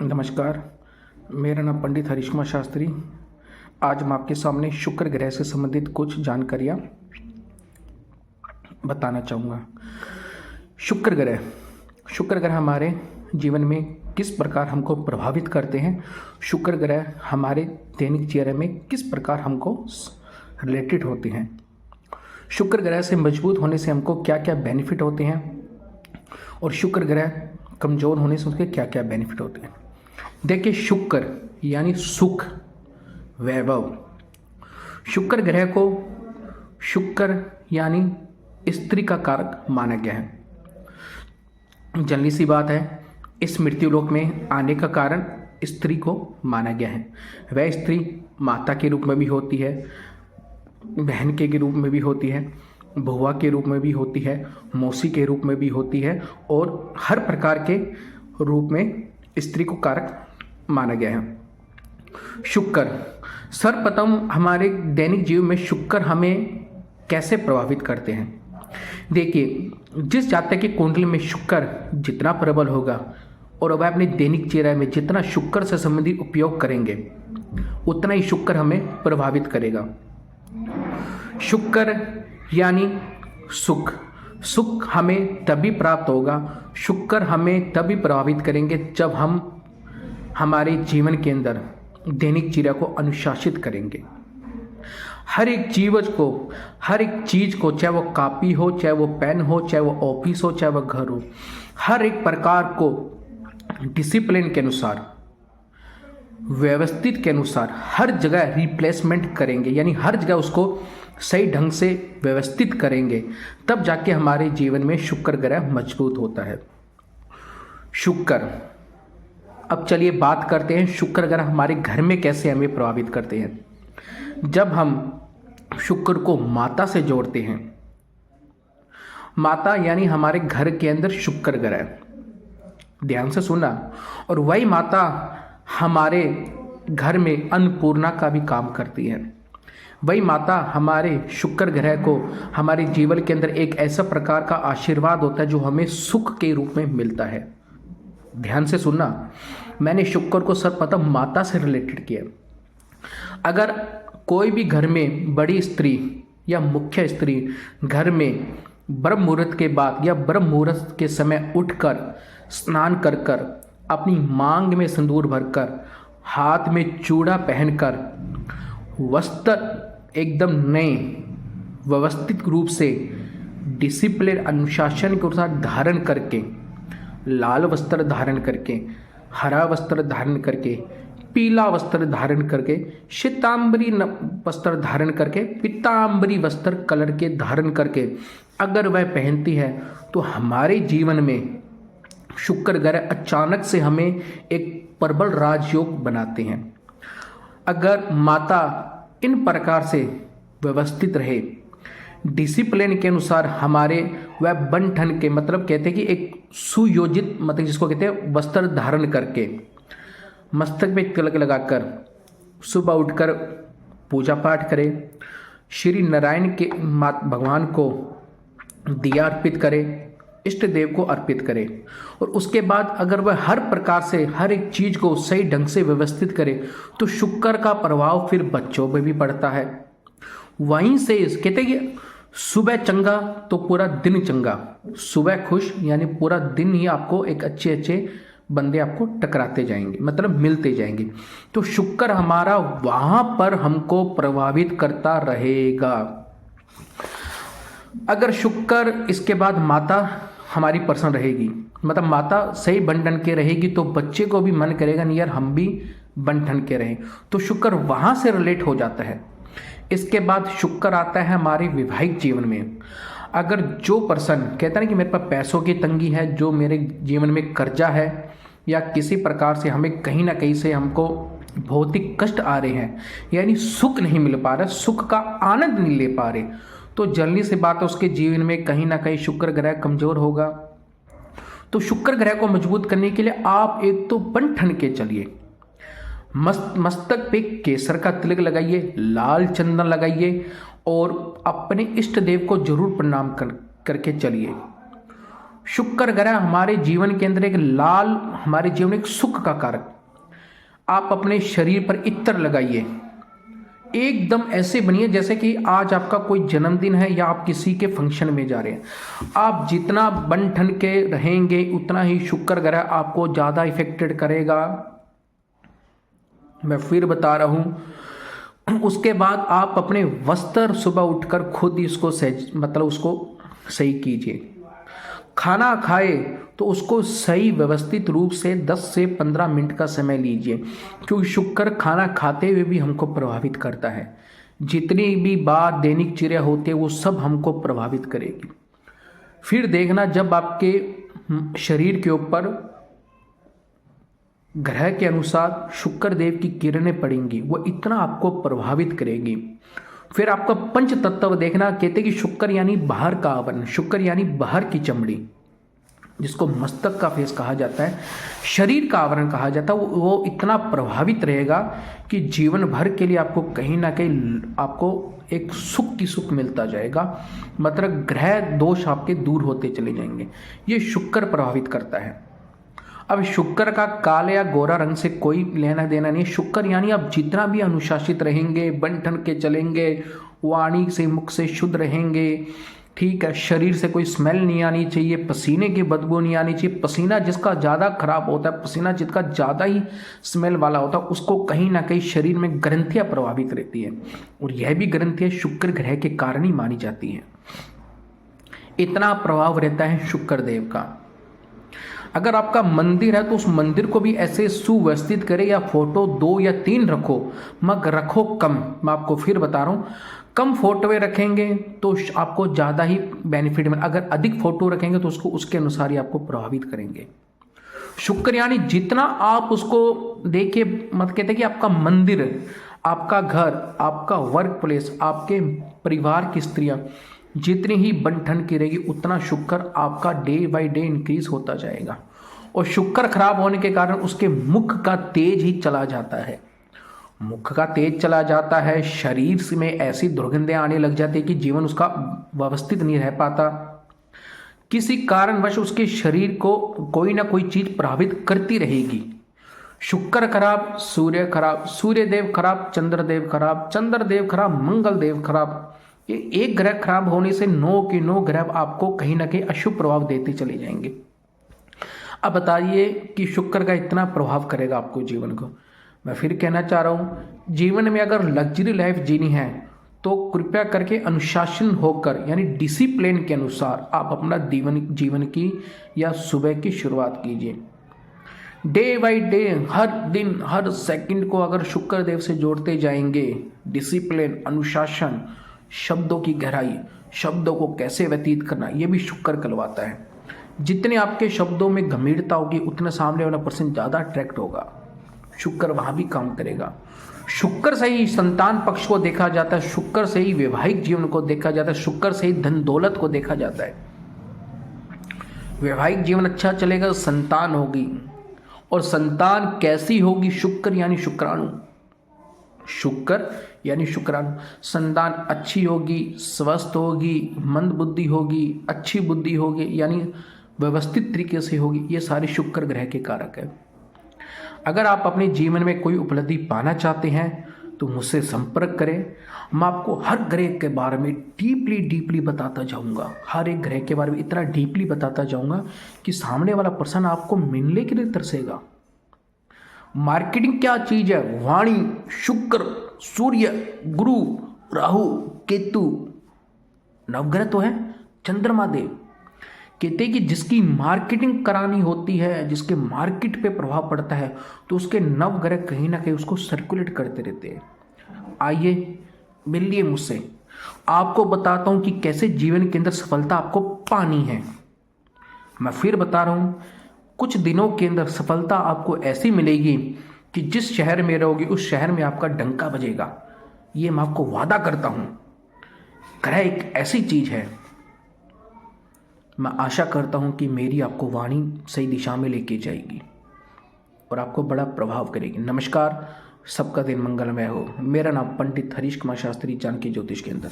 नमस्कार। मेरा नाम पंडित हरीश कुमार शास्त्री। आज मैं आपके सामने शुक्र ग्रह से संबंधित कुछ जानकारियाँ बताना चाहूँगा। शुक्र ग्रह हमारे जीवन में किस प्रकार हमको प्रभावित करते हैं, शुक्र ग्रह हमारे दैनिक चर्या में किस प्रकार हमको रिलेटेड होते हैं, शुक्र ग्रह से मजबूत होने से हमको क्या क्या बेनिफिट होते हैं और शुक्र ग्रह कमज़ोर होने से उसके क्या क्या बेनिफिट होते हैं। देखिए, शुक्र यानी सुख, वैभव। शुक्र ग्रह को शुक्र यानी स्त्री का कारक माना गया है। जल्दी सी बात है, इस मृत्युलोक में आने का कारण स्त्री को माना गया है। वह स्त्री माता के रूप में भी होती है, बहन के रूप में भी होती है, बुआ के रूप में भी होती है, मौसी के रूप में भी होती है और हर प्रकार के रूप में स्त्री को कारक माना गया है। शुक्र, सर्वप्रथम हमारे दैनिक जीवन में शुक्र हमें कैसे प्रभावित करते हैं। देखिए, जिस जातक की कुंडली में शुक्र जितना प्रबल होगा और वह अपने दैनिक चर्या में जितना शुक्र से संबंधित उपयोग करेंगे उतना ही शुक्र हमें प्रभावित करेगा। शुक्र यानी सुख हमें तभी प्राप्त होगा, शुक्र हमें तभी प्रभावित करेंगे जब हम हमारे जीवन के अंदर दैनिक चर्या को अनुशासित करेंगे। हर एक चीज को, चाहे वो कॉपी हो, चाहे वो पेन हो, चाहे वो ऑफिस हो, चाहे वो घर हो, हर एक प्रकार को डिसिप्लिन के अनुसार, व्यवस्थित के अनुसार हर जगह रिप्लेसमेंट करेंगे, यानी हर जगह उसको सही ढंग से व्यवस्थित करेंगे, तब जाके हमारे जीवन में शुक्र ग्रह मजबूत होता है। शुक्र, अब चलिए बात करते हैं शुक्र ग्रह हमारे घर में कैसे हमें प्रभावित करते हैं। जब हम शुक्र को माता से जोड़ते हैं, माता यानी हमारे घर के अंदर शुक्र ग्रह, ध्यान से सुना, और वही माता हमारे घर में अन्नपूर्णा का भी काम करती है। वही माता हमारे शुक्र ग्रह को हमारे जीवन के अंदर एक ऐसा प्रकार का आशीर्वाद होता है जो हमें सुख के रूप में मिलता है। ध्यान से सुनना, मैंने शुक्र को सर्वप्रथम माता से रिलेटेड किया। अगर कोई भी घर में बड़ी स्त्री या मुख्य स्त्री घर में ब्रह्म मुहूर्त के बाद या ब्रह्म मुहूर्त के समय उठकर स्नान कर कर, अपनी मांग में सिंदूर भरकर, हाथ में चूड़ा पहनकर, वस्त्र एकदम नए व्यवस्थित रूप से डिसिप्लिन अनुशासन के अनुसार धारण करके, लाल वस्त्र धारण करके, हरा वस्त्र धारण करके, पीला वस्त्र धारण करके, श्वेतांबरी वस्त्र धारण करके, पीतांबरी वस्त्र कलर के धारण करके अगर वह पहनती है तो हमारे जीवन में शुक्र ग्रह अचानक से हमें एक प्रबल राजयोग बनाते हैं। अगर माता इन प्रकार से व्यवस्थित रहे, डिसिप्लिन के अनुसार हमारे वह बन ठन के, मतलब कहते हैं कि एक सुयोजित, मतलब जिसको कहते हैं वस्त्र धारण करके, मस्तक पे तिलक लगाकर सुबह उठकर पूजा पाठ करे, श्री नारायण के भगवान को दिया अर्पित करे, इष्ट देव को अर्पित करे, और उसके बाद अगर वह हर प्रकार से हर एक चीज को सही ढंग से व्यवस्थित करे तो शुक्र का प्रभाव फिर बच्चों पे भी पड़ता है। वहीं से कहते हैं कि सुबह चंगा तो पूरा दिन चंगा, सुबह खुश यानी पूरा दिन ही आपको एक अच्छे अच्छे बंदे आपको टकराते जाएंगे, मतलब मिलते जाएंगे। तो शुक्र हमारा वहां पर हमको प्रभावित करता रहेगा। अगर शुक्र इसके बाद माता हमारी पर्सन रहेगी, मतलब माता सही बन ठन के रहेगी, तो बच्चे को भी मन करेगा नहीं यार हम भी बन ठन के रहें, तो शुक्र वहां से रिलेट हो जाता है। इसके बाद शुक्र आता है हमारे वैवाहिक जीवन में। अगर जो पर्सन कहता है कि मेरे पास पैसों की तंगी है, जो मेरे जीवन में कर्जा है, या किसी प्रकार से हमें कहीं ना कहीं से हमको भौतिक कष्ट आ रहे हैं, यानी सुख नहीं मिल पा रहा, सुख का आनंद नहीं ले पा रहे, तो जल्दी से बात है उसके जीवन में कहीं ना कहीं शुक्र ग्रह कमजोर होगा। तो शुक्र ग्रह को मजबूत करने के लिए आप एक तो बन ठन के चलिए, मस्तक पे केसर का तिलक लगाइए, लाल चंदन लगाइए और अपने इष्ट देव को जरूर प्रणाम करके चलिए। शुक्र ग्रह हमारे जीवन के अंदर एक लाल, हमारे जीवन में एक सुख का कारक, आप अपने शरीर पर इत्र लगाइए, एकदम ऐसे बनिए जैसे कि आज आपका कोई जन्मदिन है या आप किसी के फंक्शन में जा रहे हैं। आप जितना बन ठन के रहेंगे उतना ही शुक्र ग्रह आपको ज़्यादा इफेक्टेड करेगा। मैं फिर बता रहा हूँ। उसके बाद आप अपने वस्त्र सुबह उठकर खुद इसको उसको सही कीजिए। खाना खाए तो उसको सही व्यवस्थित रूप से 10 से 15 मिनट का समय लीजिए, क्योंकि शुक्र खाना खाते हुए भी हमको प्रभावित करता है। जितनी भी बार दैनिक क्रिया होती है वो सब हमको प्रभावित करेगी। फिर देखना, जब आपके शरीर के ऊपर ग्रह के अनुसार शुक्र देव की किरणें पड़ेंगी, वो इतना आपको प्रभावित करेगी। फिर आपका पंच तत्व देखना, कहते कि शुक्र यानी बाहर का आवरण, शुक्र यानी बाहर की चमड़ी, जिसको मस्तक का फेस कहा जाता है, शरीर का आवरण कहा जाता है, वो इतना प्रभावित रहेगा कि जीवन भर के लिए आपको कहीं ना कहीं आपको एक सुख की सुख मिलता जाएगा। मतलब ग्रह दोष आपके दूर होते चले जाएंगे। ये शुक्र प्रभावित करता है। अब शुक्र का काले या गोरा रंग से कोई लेना देना नहीं। शुक्र यानी आप जितना भी अनुशासित रहेंगे, बन ठन के चलेंगे, वाणी से मुख से शुद्ध रहेंगे, ठीक है, शरीर से कोई स्मेल नहीं आनी चाहिए, पसीने की बदबू नहीं आनी चाहिए। पसीना जिसका ज़्यादा खराब होता है, पसीना जिसका ज़्यादा ही स्मेल वाला होता है, उसको कहीं ना कहीं शरीर में ग्रंथियाँ प्रभावित रहती है, और यह भी ग्रंथियाँ शुक्र ग्रह के कारण ही मानी जाती हैं। इतना प्रभाव रहता है शुक्र देव का। अगर आपका मंदिर है तो उस मंदिर को भी ऐसे सुव्यवस्थित करें, या फोटो 2 या 3 रखो, मगर रखो कम। मैं आपको फिर बता रहा हूँ, कम फोटोएं रखेंगे तो आपको ज़्यादा ही बेनिफिट मिले। अगर अधिक फोटो रखेंगे तो उसको उसके अनुसार ही आपको प्रभावित करेंगे। शुक्र यानी जितना आप उसको देखिए, मत कहते कि आपका मंदिर, आपका घर, आपका वर्क प्लेस, आपके परिवार की स्त्रियां जितनी ही बन ठन की रहेगी, उतना शुक्र आपका डे बाय डे इंक्रीज होता जाएगा। और शुक्र खराब होने के कारण उसके मुख का तेज ही चला जाता है। मुख का तेज चला जाता है, शरीर में ऐसी दुर्गंधें आने लग जाती है कि जीवन उसका व्यवस्थित नहीं रह पाता। किसी कारणवश उसके शरीर को कोई ना कोई चीज प्रभावित करती रहेगी। शुक्र खराब, सूर्य खराब, सूर्य देव खराब, चंद्र देव खराब, चंद्र देव खराब, मंगल देव खराब। ये एक ग्रह खराब होने से 9 के 9 ग्रह आपको कहीं ना कहीं अशुभ प्रभाव देते चले जाएंगे। अब बताइए कि शुक्र का इतना प्रभाव करेगा आपको जीवन को। मैं फिर कहना चाह रहा हूँ, जीवन में अगर लग्जरी लाइफ जीनी है तो कृपया करके अनुशासन होकर, यानी डिसिप्लिन के अनुसार आप अपना जीवन की या सुबह की शुरुआत कीजिए। डे बाय डे, हर दिन, हर सेकंड को अगर शुक्र देव से जोड़ते जाएंगे, डिसिप्लिन, अनुशासन, शब्दों की गहराई, शब्दों को कैसे व्यतीत करना, यह भी शुक्र कहलवाता है। जितने आपके शब्दों में गंभीरता होगी, उतना सामने वाला पर्सन ज़्यादा अट्रैक्ट होगा। शुक्र वहाँ भी काम करेगा। शुक्र से ही संतान पक्ष को देखा जाता है, शुक्र से ही वैवाहिक जीवन को देखा जाता है, शुक्र से ही धन दौलत को देखा जाता है। वैवाहिक जीवन अच्छा चलेगा तो संतान होगी, और संतान कैसी होगी? शुक्र यानी शुक्राणु, शुक्र यानी शुक्राणु। संतान अच्छी होगी, स्वस्थ होगी, मंद बुद्धि होगी, अच्छी बुद्धि होगी, यानी व्यवस्थित तरीके से होगी। ये सारे शुक्र ग्रह के कारक है। अगर आप अपने जीवन में कोई उपलब्धि पाना चाहते हैं तो मुझसे संपर्क करें। मैं आपको हर ग्रह के बारे में डीपली बताता जाऊंगा। हर एक ग्रह के बारे में इतना डीपली बताता जाऊंगा कि सामने वाला पर्सन आपको मिलने के लिए तरसेगा। मार्केटिंग क्या चीज है? वाणी, शुक्र, सूर्य, गुरु, राहु, केतु, नवग्रह तो है, चंद्रमा देव। कहते हैं कि जिसकी मार्केटिंग करानी होती है, जिसके मार्केट पे प्रभाव पड़ता है, तो उसके नवग्रह कहीं ना कहीं उसको सर्कुलेट करते रहते हैं। आइए मिलिए मुझसे, आपको बताता हूं कि कैसे जीवन के अंदर सफलता आपको पानी है। मैं फिर बता रहा हूं, कुछ दिनों के अंदर सफलता आपको ऐसी मिलेगी कि जिस शहर में रहोगे उस शहर में आपका डंका बजेगा। ये मैं आपको वादा करता हूं। ग्रह एक ऐसी चीज है, मैं आशा करता हूं कि मेरी आपको वाणी सही दिशा में लेके जाएगी और आपको बड़ा प्रभाव करेगी। नमस्कार, सबका दिन मंगलमय हो। मेरा नाम पंडित हरीश कुमार शास्त्री, जानकी ज्योतिष केंद्र।